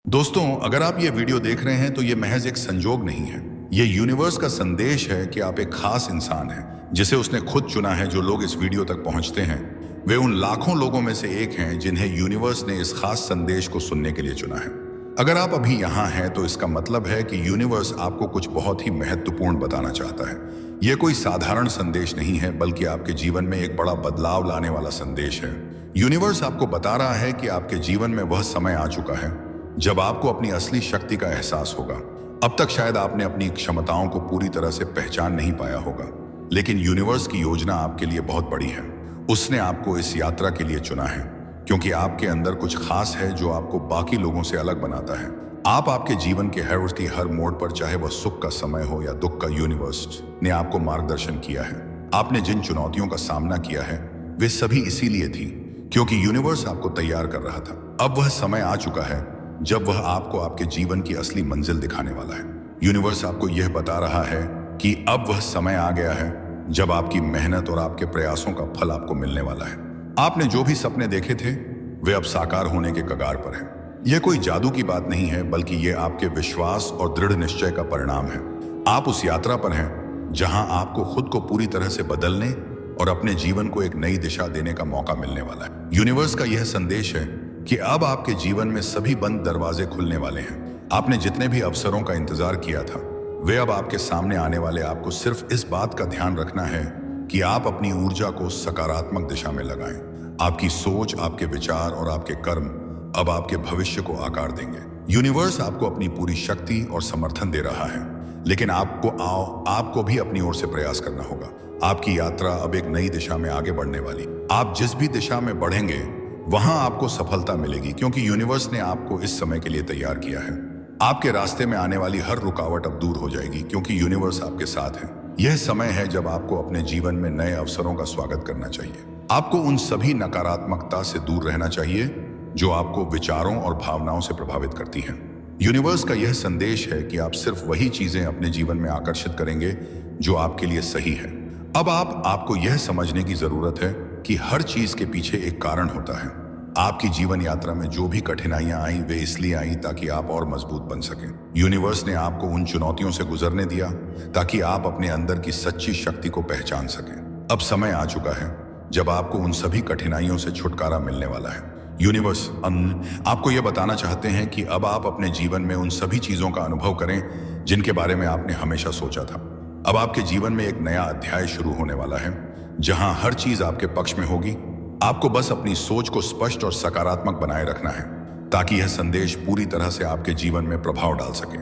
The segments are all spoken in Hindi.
दोस्तों, अगर आप ये वीडियो देख रहे हैं तो ये महज एक संजोग नहीं है। ये यूनिवर्स का संदेश है कि आप एक खास इंसान हैं जिसे उसने खुद चुना है। जो लोग इस वीडियो तक पहुंचते हैं वे उन लाखों लोगों में से एक हैं जिन्हें यूनिवर्स ने इस खास संदेश को सुनने के लिए चुना है। अगर आप अभी यहाँ हैं तो इसका मतलब है कि यूनिवर्स आपको कुछ बहुत ही महत्वपूर्ण बताना चाहता है। यह कोई साधारण संदेश नहीं है, बल्कि आपके जीवन में एक बड़ा बदलाव लाने वाला संदेश है। यूनिवर्स आपको बता रहा है कि आपके जीवन में वह समय आ चुका है जब आपको अपनी असली शक्ति का एहसास होगा। अब तक शायद आपने अपनी क्षमताओं को पूरी तरह से पहचान नहीं पाया होगा, लेकिन यूनिवर्स की योजना आपके लिए बहुत बड़ी है। उसने आपको इस यात्रा के लिए चुना है क्योंकि आपके अंदर कुछ खास है जो आपको बाकी लोगों से अलग बनाता है। आप आपके जीवन के हर मोड़ पर, चाहे वह सुख का समय हो या दुख का, यूनिवर्स ने आपको मार्गदर्शन किया है। आपने जिन चुनौतियों का सामना किया है वे सभी इसीलिए थी क्योंकि यूनिवर्स आपको तैयार कर रहा था। अब वह समय आ चुका है जब वह आपको आपके जीवन की असली मंजिल दिखाने वाला है। यूनिवर्स आपको यह बता रहा है कि अब वह समय आ गया है जब आपकी मेहनत और आपके प्रयासों का फल आपको मिलने वाला है। आपने जो भी सपने देखे थे वे अब साकार होने के कगार पर हैं। यह कोई जादू की बात नहीं है, बल्कि यह आपके विश्वास और दृढ़ निश्चय का परिणाम है। आप उस यात्रा पर हैं जहां आपको खुद को पूरी तरह से बदलने और अपने जीवन को एक नई दिशा देने का मौका मिलने वाला है। यूनिवर्स का यह संदेश है कि अब आपके जीवन में सभी बंद दरवाजे खुलने वाले हैं। आपने जितने भी अवसरों का इंतजार किया था वे अब आपके सामने आने वाले। आपको सिर्फ इस बात का ध्यान रखना है कि आप अपनी ऊर्जा को सकारात्मक दिशा में लगाएं। आपकी सोच, आपके विचार और आपके कर्म अब आपके भविष्य को आकार देंगे। यूनिवर्स आपको अपनी पूरी शक्ति और समर्थन दे रहा है, लेकिन आपको भी अपनी ओर से प्रयास करना होगा। आपकी यात्रा अब एक नई दिशा में आगे बढ़ने वाली। आप जिस भी दिशा में बढ़ेंगे वहां आपको सफलता मिलेगी, क्योंकि यूनिवर्स ने आपको इस समय के लिए तैयार किया है। आपके रास्ते में आने वाली हर रुकावट अब दूर हो जाएगी क्योंकि यूनिवर्स आपके साथ है। यह समय है जब आपको अपने जीवन में नए अवसरों का स्वागत करना चाहिए। आपको उन सभी नकारात्मकता से दूर रहना चाहिए जो आपको विचारों और भावनाओं से प्रभावित करती हैं। यूनिवर्स का यह संदेश है कि आप सिर्फ वही चीजें अपने जीवन में आकर्षित करेंगे जो आपके लिए सही है। अब आपको यह समझने की जरूरत है कि हर चीज के पीछे एक कारण होता है। आपकी जीवन यात्रा में जो भी कठिनाइयां आई वे इसलिए आई ताकि आप और मजबूत बन सकें। यूनिवर्स ने आपको उन चुनौतियों से गुजरने दिया ताकि आप अपने अंदर की सच्ची शक्ति को पहचान सकें। अब समय आ चुका है जब आपको उन सभी कठिनाइयों से छुटकारा मिलने वाला है। यूनिवर्स आपको यह बताना चाहते हैं कि अब आप अपने जीवन में उन सभी चीजों का अनुभव करें जिनके बारे में आपने हमेशा सोचा था। अब आपके जीवन में एक नया अध्याय शुरू होने वाला है जहां हर चीज आपके पक्ष में होगी। आपको बस अपनी सोच को स्पष्ट और सकारात्मक बनाए रखना है ताकि यह संदेश पूरी तरह से आपके जीवन में प्रभाव डाल सके।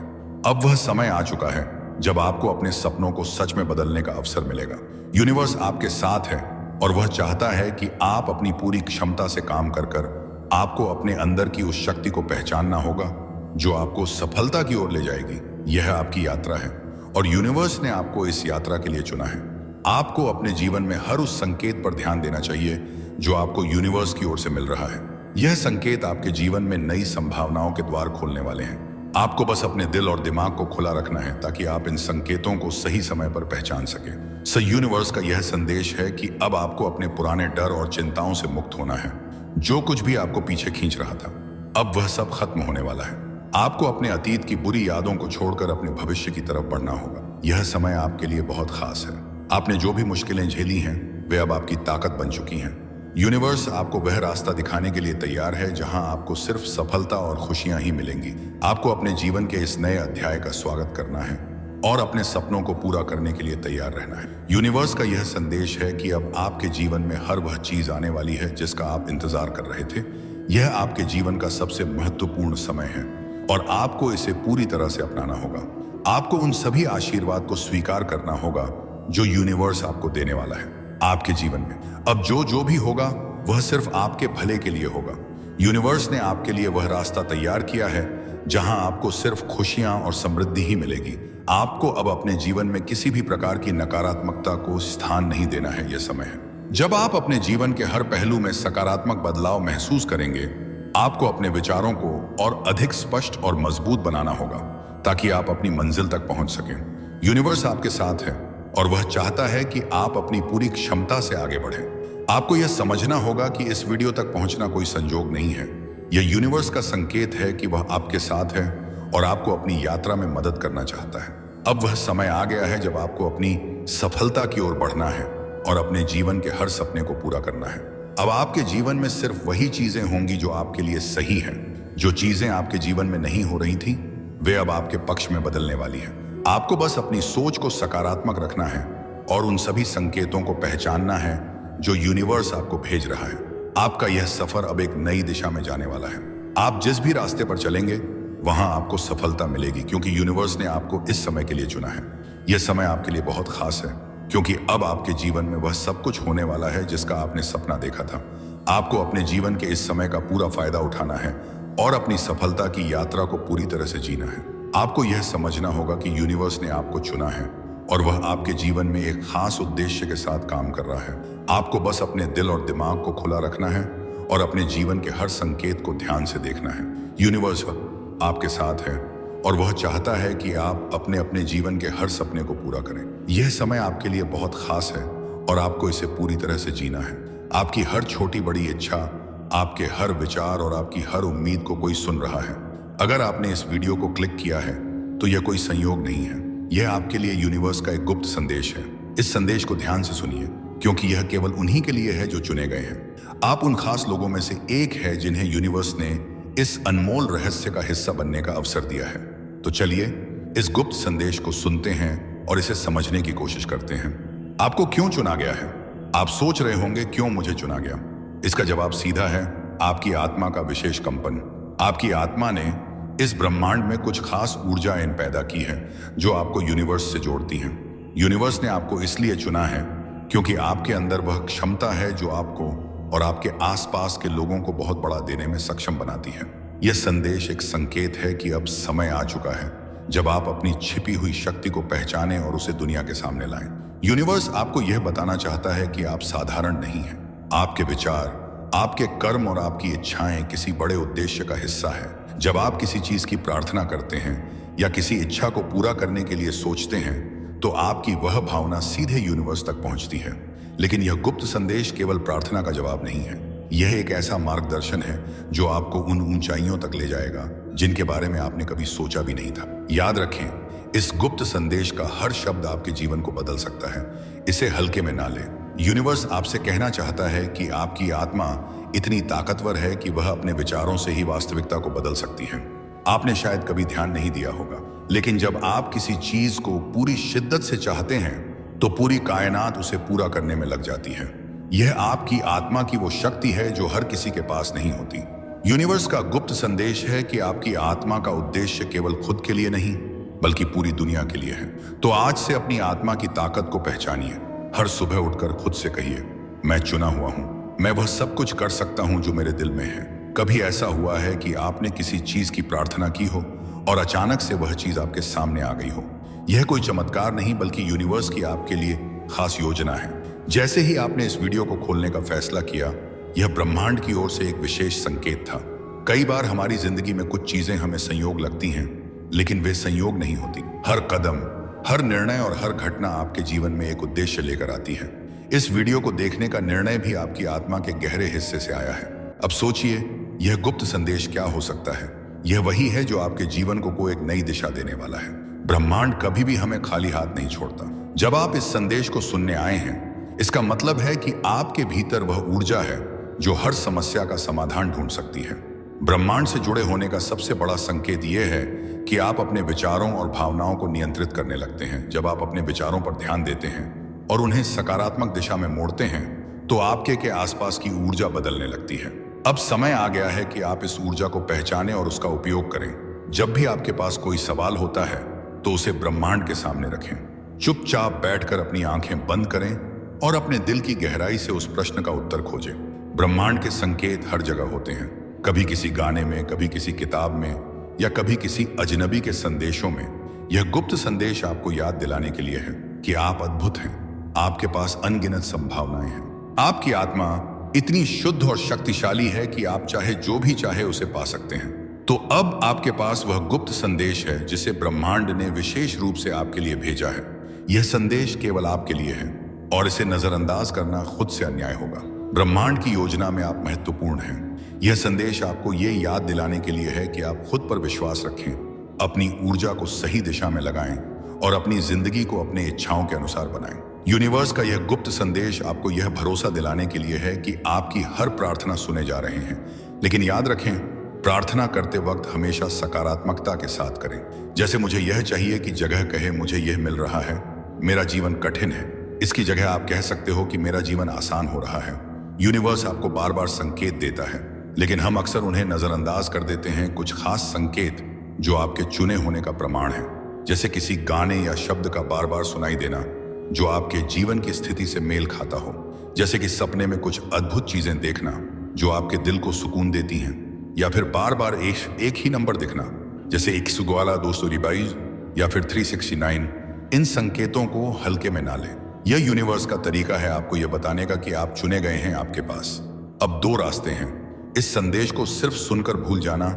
अब वह समय आ चुका है जब आपको अपने सपनों को सच में बदलने का अवसर मिलेगा। यूनिवर्स आपके साथ है और वह चाहता है कि आप अपनी पूरी क्षमता से काम कर आपको अपने अंदर की उस शक्ति को पहचानना होगा जो आपको सफलता की ओर ले जाएगी। यह आपकी यात्रा है और यूनिवर्स ने आपको इस यात्रा के लिए चुना है। आपको अपने जीवन में हर उस संकेत पर ध्यान देना चाहिए जो आपको यूनिवर्स की ओर से मिल रहा है। यह संकेत आपके जीवन में नई संभावनाओं के द्वार खोलने वाले हैं। आपको बस अपने दिल और दिमाग को खुला रखना है ताकि आप इन संकेतों को सही समय पर पहचान सकें। यूनिवर्स का यह संदेश है कि अब आपको अपने पुराने डर और चिंताओं से मुक्त होना है। जो कुछ भी आपको पीछे खींच रहा था अब वह सब खत्म होने वाला है। आपको अपने अतीत की बुरी यादों को छोड़कर अपने भविष्य की तरफ बढ़ना होगा। यह समय आपके लिए बहुत खास है। आपने जो भी मुश्किलें झेली हैं वे अब आपकी ताकत बन चुकी हैं। यूनिवर्स आपको वह रास्ता दिखाने के लिए तैयार है जहां आपको सिर्फ सफलता और खुशियां ही मिलेंगी। आपको अपने जीवन के इस नए अध्याय का स्वागत करना है और अपने सपनों को पूरा करने के लिए तैयार रहना है। यूनिवर्स का यह संदेश है कि अब आपके जीवन में हर वह चीज आने वाली है जिसका आप इंतजार कर रहे थे। यह आपके जीवन का सबसे महत्वपूर्ण समय है और आपको इसे पूरी तरह से अपनाना होगा। आपको उन सभी आशीर्वाद को स्वीकार करना होगा जो यूनिवर्स आपको देने वाला है आपके जीवन में। अब जो भी होगा वह सिर्फ आपके भले के लिए होगा। यूनिवर्स ने आपके लिए वह रास्ता तैयार किया है जहां आपको सिर्फ खुशियां और समृद्धि ही मिलेगी। आपको अब अपने जीवन में किसी भी प्रकार की नकारात्मकता को स्थान नहीं देना है। यह समय है जब आप अपने जीवन के हर पहलू में सकारात्मक बदलाव महसूस करेंगे। आपको अपने विचारों को और अधिक स्पष्ट और मजबूत बनाना होगा ताकि आप अपनी मंजिल तक पहुंच सकें। यूनिवर्स आपके साथ है और वह चाहता है कि आप अपनी पूरी क्षमता से आगे बढ़ें। आपको यह समझना होगा कि इस वीडियो तक पहुंचना कोई संजोग नहीं है। यह यूनिवर्स का संकेत है कि वह आपके साथ है और आपको अपनी यात्रा में मदद करना चाहता है। अब वह समय आ गया है जब आपको अपनी सफलता की ओर बढ़ना है और अपने जीवन के हर सपने को पूरा करना है। अब आपके जीवन में सिर्फ वही चीजें होंगी जो आपके लिए सही हैं। जो चीजें आपके जीवन में नहीं हो रही थी, वे अब आपके पक्ष में बदलने वाली हैं। आपको बस अपनी सोच को सकारात्मक रखना है और उन सभी संकेतों को पहचानना है जो यूनिवर्स आपको भेज रहा है। आपका यह सफर अब एक नई दिशा में जाने वाला है। आप जिस भी रास्ते पर चलेंगे वहां आपको सफलता मिलेगी, क्योंकि यूनिवर्स ने आपको इस समय के लिए चुना है। यह समय आपके लिए बहुत खास है, क्योंकि अब आपके जीवन में वह सब कुछ होने वाला है जिसका आपने सपना देखा था। आपको अपने जीवन के इस समय का पूरा फायदा उठाना है और अपनी सफलता की यात्रा को पूरी तरह से जीना है। आपको यह समझना होगा कि यूनिवर्स ने आपको चुना है और वह आपके जीवन में एक खास उद्देश्य के साथ काम कर रहा है। आपको बस अपने दिल और दिमाग को खुला रखना है और अपने जीवन के हर संकेत को ध्यान से देखना है। यूनिवर्स आपके साथ है और वह चाहता है कि आप अपने अपने जीवन के हर सपने को पूरा करें। यह समय आपके लिए बहुत खास है और आपको इसे पूरी तरह से जीना है। आपकी हर छोटी बड़ी इच्छा, आपके हर विचार और आपकी हर उम्मीद को कोई सुन रहा है। अगर आपने इस वीडियो को क्लिक किया है तो यह कोई संयोग नहीं है, यह आपके लिए यूनिवर्स का एक गुप्त संदेश है। इस संदेश को ध्यान से सुनिए, क्योंकि यह केवल उन्हीं के लिए है जो चुने गए हैं। आप उन खास लोगों में से एक है जिन्हें यूनिवर्स ने इस अनमोल रहस्य का हिस्सा बनने का अवसर दिया है। तो चलिए इस गुप्त संदेश को सुनते हैं और इसे समझने की कोशिश करते हैं। आपको क्यों चुना गया है? आप सोच रहे होंगे क्यों मुझे चुना गया? इसका जवाब सीधा है, आपकी आत्मा का विशेष कंपन। आपकी आत्मा ने इस ब्रह्मांड में कुछ खास ऊर्जाएं पैदा की है जो आपको यूनिवर्स से जोड़ती हैं। यूनिवर्स ने आपको इसलिए चुना है क्योंकि आपके अंदर वह क्षमता है जो आपको और आपके आसपास के लोगों को बहुत बड़ा देने में सक्षम बनाती है। यह संदेश एक संकेत है कि अब समय आ चुका है जब आप अपनी छिपी हुई शक्ति को पहचानें और उसे दुनिया के सामने लाएं। यूनिवर्स आपको यह बताना चाहता है कि आप साधारण नहीं हैं। आपके विचार, आपके कर्म और आपकी इच्छाएं किसी बड़े उद्देश्य का हिस्सा है। जब आप किसी चीज की प्रार्थना करते हैं या किसी इच्छा को पूरा करने के लिए सोचते हैं तो आपकी वह भावना सीधे यूनिवर्स तक पहुंचती है। लेकिन यह गुप्त संदेश केवल प्रार्थना का जवाब नहीं है, यह एक ऐसा मार्गदर्शन है जो आपको उन ऊंचाइयों तक ले जाएगा जिनके बारे में आपने कभी सोचा भी नहीं था। याद रखें, इस गुप्त संदेश का हर शब्द आपके जीवन को बदल सकता है। इसे हल्के में ना लें। यूनिवर्स आपसे कहना चाहता है कि आपकी आत्मा इतनी ताकतवर है कि वह अपने विचारों से ही वास्तविकता को बदल सकती है। आपने शायद कभी ध्यान नहीं दिया होगा, लेकिन जब आप किसी चीज को पूरी शिद्दत से चाहते हैं तो पूरी कायनात उसे पूरा करने में लग जाती है। यह आपकी आत्मा की वो शक्ति है जो हर किसी के पास नहीं होती। यूनिवर्स का गुप्त संदेश है कि आपकी आत्मा का उद्देश्य केवल खुद के लिए नहीं बल्कि पूरी दुनिया के लिए है। तो आज से अपनी आत्मा की ताकत को पहचानिए। हर सुबह उठकर खुद से कहिए, मैं चुना हुआ हूं, मैं वह सब कुछ कर सकता हूं जो मेरे दिल में है। कभी ऐसा हुआ है कि आपने किसी चीज की प्रार्थना की हो और अचानक से वह चीज आपके सामने आ गई हो? यह कोई चमत्कार नहीं बल्कि यूनिवर्स की आपके लिए खास योजना है। जैसे ही आपने इस वीडियो को खोलने का फैसला किया, यह ब्रह्मांड की ओर से एक विशेष संकेत था। कई बार हमारी जिंदगी में कुछ चीजें हमें संयोग लगती हैं, लेकिन वे संयोग नहीं होती। हर कदम, हर निर्णय और हर घटना आपके जीवन में एक उद्देश्य लेकर आती है। इस वीडियो को देखने का निर्णय भी आपकी आत्मा के गहरे हिस्से से आया है। अब सोचिए, यह गुप्त संदेश क्या हो सकता है? यह वही है जो आपके जीवन को एक नई दिशा देने वाला है। ब्रह्मांड कभी भी हमें खाली हाथ नहीं छोड़ता। जब आप इस संदेश को सुनने आए हैं, इसका मतलब है कि आपके भीतर वह ऊर्जा है जो हर समस्या का समाधान ढूंढ सकती है। ब्रह्मांड से जुड़े होने का सबसे बड़ा संकेत यह है कि आप अपने विचारों और भावनाओं को नियंत्रित करने लगते हैं। जब आप अपने विचारों पर ध्यान देते हैं और उन्हें सकारात्मक दिशा में मोड़ते हैं तो आपके के आसपास की ऊर्जा बदलने लगती है। अब समय आ गया है कि आप इस ऊर्जा को पहचानें और उसका उपयोग करें। जब भी आपके पास कोई सवाल होता है तो उसे ब्रह्मांड के सामने रखें। चुपचाप बैठकर अपनी आंखें बंद करें और अपने दिल की गहराई से उस प्रश्न का उत्तर खोजें। ब्रह्मांड के संकेत हर जगह होते हैं, कभी किसी गाने में, कभी किसी किताब में या कभी किसी अजनबी के संदेशों में। यह गुप्त संदेश आपको याद दिलाने के लिए है कि आप अद्भुत हैं, आपके पास अनगिनत संभावनाएं हैं। आपकी आत्मा इतनी शुद्ध और शक्तिशाली है कि आप चाहे जो भी चाहे उसे पा सकते हैं। तो अब आपके पास वह गुप्त संदेश है जिसे ब्रह्मांड ने विशेष रूप से आपके लिए भेजा है। यह संदेश केवल आपके लिए है और इसे नजरअंदाज करना खुद से अन्याय होगा। ब्रह्मांड की योजना में आप महत्वपूर्ण हैं। यह संदेश आपको ये याद दिलाने के लिए है कि आप खुद पर विश्वास रखें, अपनी ऊर्जा को सही दिशा में लगाएं और अपनी जिंदगी को अपने इच्छाओं के अनुसार बनाएं। यूनिवर्स का यह गुप्त संदेश आपको यह भरोसा दिलाने के लिए है कि आपकी हर प्रार्थना सुने जा रहे हैं। लेकिन याद रखें, प्रार्थना करते वक्त हमेशा सकारात्मकता के साथ करें। जैसे मुझे यह चाहिए कि जगह कहे मुझे यह मिल रहा है, मेरा जीवन कठिन है, इसकी जगह आप कह सकते हो कि मेरा जीवन आसान हो रहा है। यूनिवर्स आपको बार बार संकेत देता है, लेकिन हम अक्सर उन्हें नजरअंदाज कर देते हैं। कुछ खास संकेत जो आपके चुने होने का प्रमाण है, जैसे किसी गाने या शब्द का बार बार सुनाई देना जो आपके जीवन की स्थिति से मेल खाता हो, जैसे कि सपने में कुछ अद्भुत चीजें देखना जो आपके दिल को सुकून देती हैं, या फिर बार बार एक ही नंबर दिखना, जैसे 112 या फिर 369। इन संकेतों को हल्के में ना लें। यह यूनिवर्स का तरीका है आपको यह बताने का कि आप चुने गए हैं। आपके पास अब दो रास्ते हैं, इस संदेश को सिर्फ सुनकर भूल जाना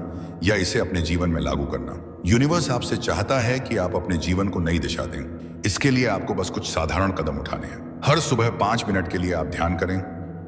या इसे अपने जीवन में लागू करना। यूनिवर्स आपसे चाहता है कि आप अपने जीवन को नई दिशा दें। इसके लिए आपको बस कुछ साधारण कदम उठाने हैं। हर सुबह 5 मिनट के लिए आप ध्यान करें,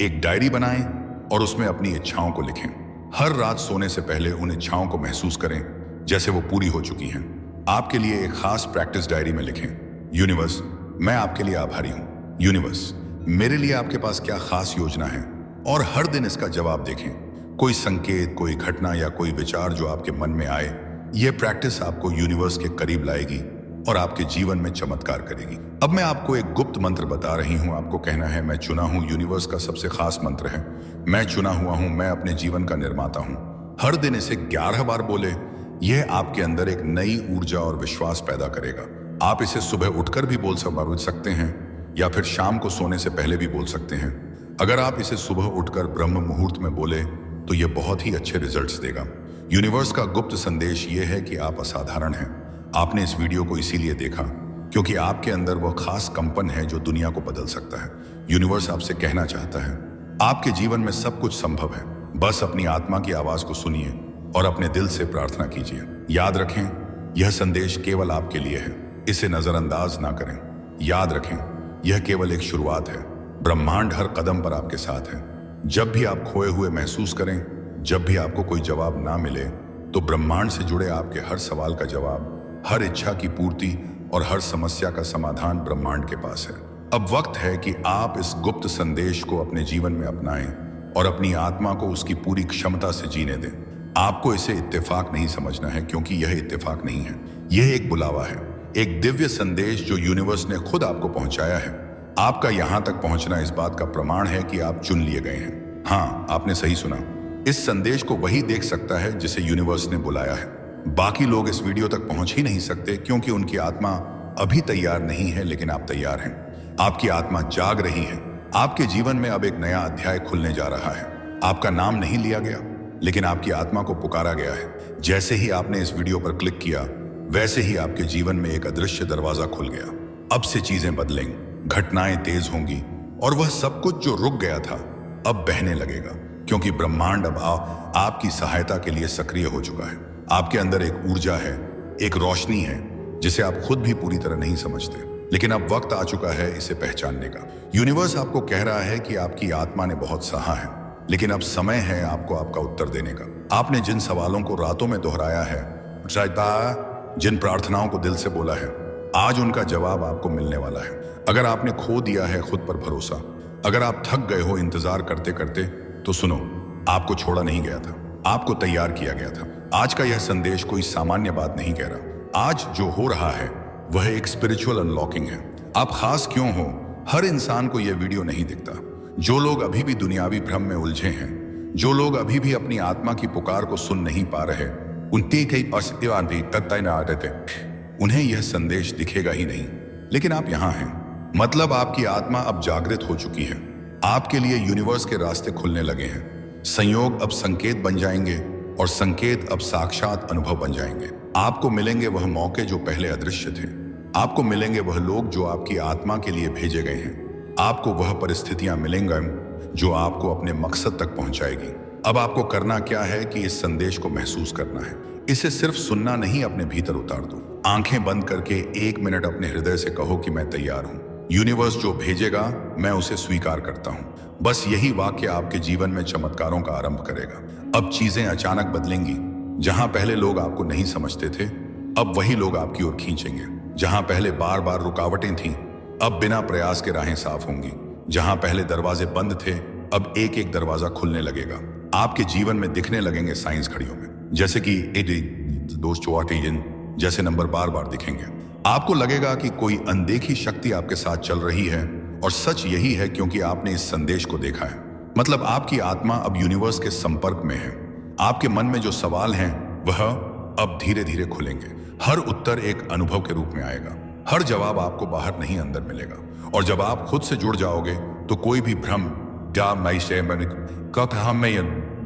एक डायरी बनाएं और उसमें अपनी इच्छाओं को लिखें। हर रात सोने से पहले उन इच्छाओं को महसूस करें जैसे वो पूरी हो चुकी हैं। आपके लिए एक खास प्रैक्टिस डायरी में लिखें, यूनिवर्स, मैं आपके लिए आभारी हूं। यूनिवर्स, मेरे लिए आपके पास क्या खास योजना है? और हर दिन इसका जवाब देखें। कोई संकेत, कोई घटना या कोई विचार जो आपके मन में आए, यह प्रैक्टिस आपको यूनिवर्स के करीब लाएगी और आपके जीवन में चमत्कार करेगी। अब मैं आपको एक गुप्त मंत्र बता रही हूं। आपको कहना है, मैं चुना हूं। यूनिवर्स का सबसे खास मंत्र है, मैं चुना हुआ हूं, मैं अपने जीवन का निर्माता हूं। हर दिन इसे 11 बार बोले। यह आपके अंदर एक नई ऊर्जा और विश्वास पैदा करेगा। आप इसे सुबह उठकर भी बोल सकते हैं या फिर शाम को सोने से पहले भी बोल सकते हैं। अगर आप इसे सुबह उठकर ब्रह्म मुहूर्त में बोले तो यह बहुत ही अच्छे रिजल्ट्स देगा। यूनिवर्स का गुप्त संदेश यह है कि आप असाधारण हैं। आपने इस वीडियो को इसीलिए देखा क्योंकि आपके अंदर वह खास कंपन है जो दुनिया को बदल सकता है। यूनिवर्स आपसे कहना चाहता है, आपके जीवन में सब कुछ संभव है। बस अपनी आत्मा की आवाज को सुनिए और अपने दिल से प्रार्थना कीजिए। याद रखें, यह संदेश केवल आपके लिए है, इसे नजरअंदाज ना करें। याद रखें, यह केवल एक शुरुआत है। ब्रह्मांड हर कदम पर आपके साथ है। जब भी आप खोए हुए महसूस करें, जब भी आपको कोई जवाब ना मिले, तो ब्रह्मांड से जुड़े आपके हर सवाल का जवाब, हर इच्छा की पूर्ति और हर समस्या का समाधान ब्रह्मांड के पास है। अब वक्त है कि आप इस गुप्त संदेश को अपने जीवन में अपनाएं और अपनी आत्मा को उसकी पूरी क्षमता से जीने दें। आपको इसे इत्तेफाक नहीं समझना है, क्योंकि यह इत्तेफाक नहीं है। यह एक बुलावा है, एक दिव्य संदेश जो यूनिवर्स ने खुद आपको पहुंचाया है। आपका यहां तक पहुंचना इस बात का प्रमाण है कि आप चुन लिए गए हैं। हाँ, आपने सही सुना। इस संदेश को वही देख सकता है जिसे यूनिवर्स ने बुलाया है। बाकी लोग इस वीडियो तक पहुंच ही नहीं सकते क्योंकि उनकी आत्मा अभी तैयार नहीं है, लेकिन आप तैयार हैं। आपकी आत्मा जाग रही है। आपके जीवन में अब एक नया अध्याय खुलने जा रहा है। आपका नाम नहीं लिया गया, लेकिन आपकी आत्मा को पुकारा गया है। जैसे ही आपने इस वीडियो पर क्लिक किया, वैसे ही आपके जीवन में एक अदृश्य दरवाजा खुल गया। अब से चीजें बदलेंगी, घटनाएं तेज होंगी और वह सब कुछ जो रुक गया था अब बहने लगेगा, क्योंकि ब्रह्मांड अब आपकी सहायता के लिए सक्रिय हो चुका है। आपके अंदर एक ऊर्जा है, एक रोशनी है जिसे आप खुद भी पूरी तरह नहीं समझते, लेकिन अब वक्त आ चुका है इसे पहचानने का। यूनिवर्स आपको कह रहा है कि आपकी आत्मा ने बहुत सहा है, लेकिन अब समय है आपको आपका उत्तर देने का। आपने जिन सवालों को रातों में दोहराया है, जिन प्रार्थनाओं को दिल से बोला है, आज उनका जवाब आपको मिलने वाला है। अगर आपने खो दिया है खुद पर भरोसा, अगर आप थक गए हो इंतजार करते करते, तो सुनो, आपको छोड़ा नहीं गया था, आपको तैयार किया गया था। आज का यह संदेश कोई सामान्य बात नहीं कह रहा। आज जो हो रहा है वह एक स्पिरिचुअल अनलॉकिंग है। आप खास क्यों हो, हर इंसान को यह वीडियो नहीं दिखता। जो लोग अभी भी दुनियावी भ्रम में उलझे हैं, जो लोग अभी भी अपनी आत्मा की पुकार को सुन नहीं पा रहे, उन्हें यह संदेश दिखेगा ही नहीं। लेकिन आप यहां हैं, मतलब आपकी आत्मा अब जागृत हो चुकी है। आपके लिए यूनिवर्स के रास्ते खुलने लगे हैं। संयोग अब संकेत बन जाएंगे और संकेत अब साक्षात अनुभव बन जाएंगे। आपको मिलेंगे वह मौके जो पहले अदृश्य थे। आपको मिलेंगे वह लोग जो आपकी आत्मा के लिए भेजे गए हैं। आपको वह परिस्थितियां मिलेंगी जो आपको अपने मकसद तक पहुंचाएगी। अब आपको करना क्या है कि इस संदेश को महसूस करना है। इसे सिर्फ सुनना नहीं, अपने भीतर उतार दो। आंखें बंद करके 1 मिनट अपने हृदय से कहो कि मैं तैयार हूं। यूनिवर्स जो भेजेगा मैं उसे स्वीकार करता हूं। बस यही वाक्य आपके जीवन में चमत्कारों का आरंभ करेगा। अब चीजें अचानक बदलेंगी। जहां पहले लोग आपको नहीं समझते थे, अब वही लोग आपकी ओर खींचेंगे। जहां पहले बार बार रुकावटें थीं, अब बिना प्रयास के राहें साफ होंगी। जहां पहले दरवाजे बंद थे, अब एक एक दरवाजा खुलने लगेगा। आपके जीवन में दिखने लगेंगे साइंस घड़ियों में, जैसे कि जैसे नंबर बार बार दिखेंगे। आपको लगेगा कि कोई अनदेखी शक्ति आपके साथ चल रही है, और सच यही है क्योंकि आपने इस संदेश को देखा है। मतलब आपकी आत्मा अब यूनिवर्स के संपर्क में है। आपके मन में जो सवाल हैं वह अब धीरे धीरे खुलेंगे। हर उत्तर एक अनुभव के रूप में आएगा। हर जवाब आपको बाहर नहीं अंदर मिलेगा। और जब आप खुद से जुड़ जाओगे तो कोई भी भ्रम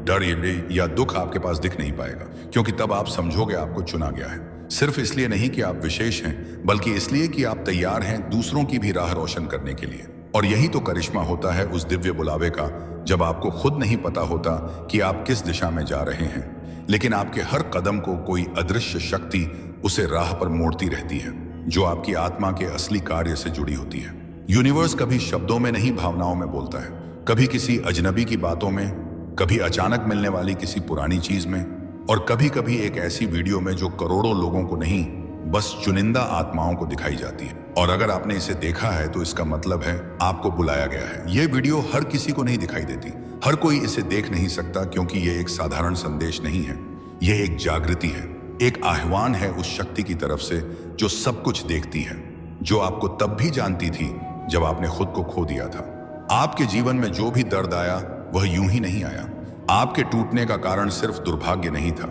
डर या दुख आपके पास दिख नहीं पाएगा, क्योंकि तब आप समझोगे आपको चुना गया है। सिर्फ इसलिए नहीं कि आप विशेष हैं, बल्कि इसलिए कि आप तैयार हैं दूसरों की भी राह रोशन करने के लिए। और यही तो करिश्मा होता है उस दिव्य बुलावे का, जब आपको खुद नहीं पता होता कि आप किस दिशा में जा रहे हैं, लेकिन आपके हर कदम को कोई अदृश्य शक्ति उसे राह पर मोड़ती रहती है, जो आपकी आत्मा के असली कार्य से जुड़ी होती है। यूनिवर्स कभी शब्दों में नहीं, भावनाओं में बोलता है। कभी किसी अजनबी की बातों में, कभी अचानक मिलने वाली किसी पुरानी चीज में, और कभी कभी एक ऐसी वीडियो में जो करोड़ों लोगों को नहीं, बस चुनिंदा आत्माओं को दिखाई जाती है। और अगर आपने इसे देखा है तो इसका मतलब है आपको बुलाया गया है। यह वीडियो हर किसी को नहीं दिखाई देती। हर कोई इसे देख नहीं सकता, क्योंकि यह एक साधारण संदेश नहीं है। यह एक जागृति है, एक आह्वान है उस शक्ति की तरफ से जो सब कुछ देखती है, जो आपको तब भी जानती थी जब आपने खुद को खो दिया था। आपके जीवन में जो भी दर्द आया वह यूं ही नहीं आया। आपके टूटने का कारण सिर्फ दुर्भाग्य नहीं था,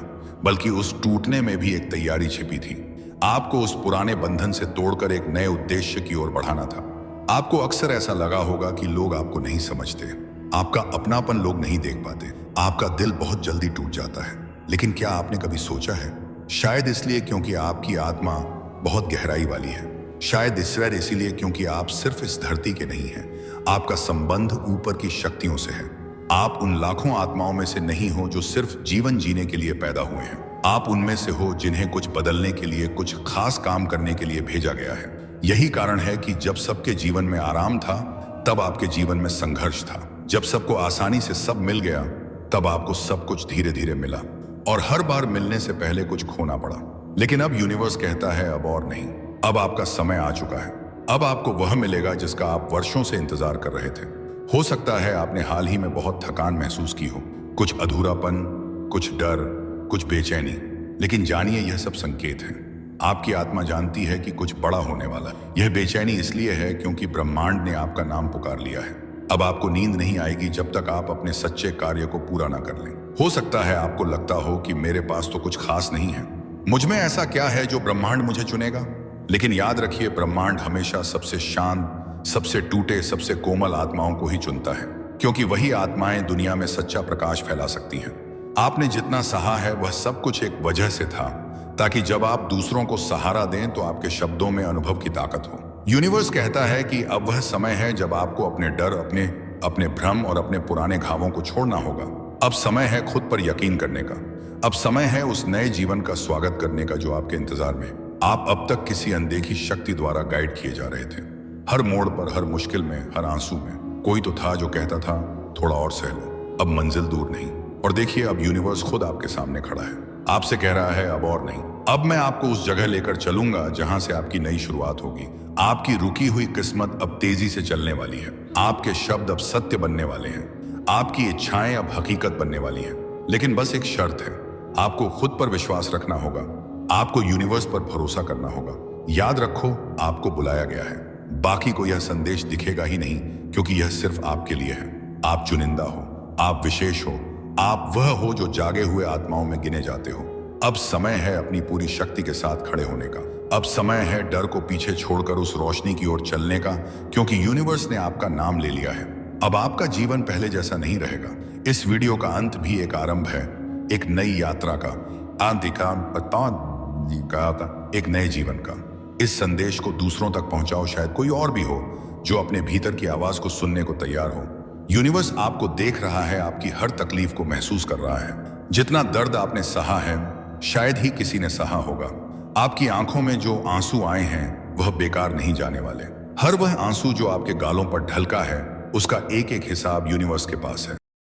बल्कि उस टूटने में भी एक तैयारी छिपी थी। आपको उस पुराने बंधन से तोड़कर एक नए उद्देश्य की ओर बढ़ाना था। आपको अक्सर ऐसा लगा होगा कि लोग आपको नहीं समझते, आपका अपनापन लोग नहीं देख पाते, आपका दिल बहुत जल्दी टूट जाता है। लेकिन क्या आपने कभी सोचा है, शायद इसलिए क्योंकि आपकी आत्मा बहुत गहराई वाली है। शायद इसीलिए क्योंकि आप सिर्फ इस धरती के नहीं हैं, आपका संबंध ऊपर की शक्तियों से है। आप उन लाखों आत्माओं में से नहीं हो जो सिर्फ जीवन जीने के लिए पैदा हुए हैं। आप उनमें से हो जिन्हें कुछ बदलने के लिए, कुछ खास काम करने के लिए भेजा गया है। यही कारण है कि जब सबके जीवन में आराम था, तब आपके जीवन में संघर्ष था। जब सबको आसानी से सब मिल गया, तब आपको सब कुछ धीरे धीरे मिला, और हर बार मिलने से पहले कुछ खोना पड़ा। लेकिन अब यूनिवर्स कहता है अब और नहीं, अब आपका समय आ चुका है। अब आपको वह मिलेगा जिसका आप वर्षों से इंतजार कर रहे थे। हो सकता है आपने हाल ही में बहुत थकान महसूस की हो, कुछ अधूरापन, कुछ डर, कुछ बेचैनी। लेकिन जानिए, यह सब संकेत हैं। आपकी आत्मा जानती है कि कुछ बड़ा होने वाला है। यह बेचैनी इसलिए है क्योंकि ब्रह्मांड ने आपका नाम पुकार लिया है। अब आपको नींद नहीं आएगी जब तक आप अपने सच्चे कार्य को पूरा ना कर लें। हो सकता है आपको लगता हो कि मेरे पास तो कुछ खास नहीं है, मुझ में ऐसा क्या है जो ब्रह्मांड मुझे चुनेगा। लेकिन याद रखिए, ब्रह्मांड हमेशा सबसे शांत, सबसे टूटे, सबसे कोमल आत्माओं को ही चुनता है, क्योंकि वही आत्माएं दुनिया में सच्चा प्रकाश फैला सकती हैं। आपने जितना सहा है वह सब कुछ एक वजह से था, ताकि जब आप दूसरों को सहारा दें तो आपके शब्दों में अनुभव की ताकत हो। यूनिवर्स कहता है कि अब वह समय है जब आपको अपने डर, अपने भ्रम और अपने पुराने घावों को छोड़ना होगा। अब समय है खुद पर यकीन करने का। अब समय है उस नए जीवन का स्वागत करने का जो आपके इंतजार में। आप अब तक किसी अनदेखी शक्ति द्वारा गाइड किए जा रहे थे। हर मोड़ पर, हर मुश्किल में, हर आंसू में कोई तो था जो कहता था थोड़ा और सह लो, अब मंजिल दूर नहीं। और देखिए, अब यूनिवर्स खुद आपके सामने खड़ा है, आपसे कह रहा है अब और नहीं। अब मैं आपको उस जगह लेकर चलूंगा जहां से आपकी नई शुरुआत होगी। आपकी रुकी हुई किस्मत अब तेजी से चलने वाली है। आपके शब्द अब सत्य बनने वाले हैं। आपकी इच्छाएं अब हकीकत बनने वाली हैं। लेकिन बस एक शर्त है, आपको खुद पर विश्वास रखना होगा। आपको यूनिवर्स पर भरोसा करना होगा। याद रखो, आपको बुलाया गया है। बाकी को यह संदेश दिखेगा ही नहीं, क्योंकि यह सिर्फ आपके लिए है। आप चुनिंदा हो, आप विशेष हो, आप वह हो जो जागे हुए आत्माओं में गिने जाते हो। अब समय है अपनी पूरी शक्ति के साथ खड़े होने का। अब समय है डर को पीछे छोड़कर उस रोशनी की ओर चलने का, क्योंकि यूनिवर्स ने आपका नाम ले लिया है। अब आपका जीवन पहले जैसा नहीं रहेगा। इस वीडियो का अंत भी एक आरंभ है, एक नई यात्रा का, एक नए जीवन का। इस संदेश को दूसरों तक पहुंचाओ। शायद कोई और भी हो जो अपने भीतर की आवाज को सुनने को तैयार हो। यूनिवर्स आपको देख रहा है, आपकी हर तकलीफ को महसूस कर रहा है। जितना दर्द आपने सहा है, शायद ही किसी ने सहा होगा। आपकी आंखों में जो आंसू आए हैं वह बेकार नहीं जाने वाले। हर वह आंसू जो आपके गालों पर ढलका है, उसका एक एक हिसाब यूनिवर्स के पास है।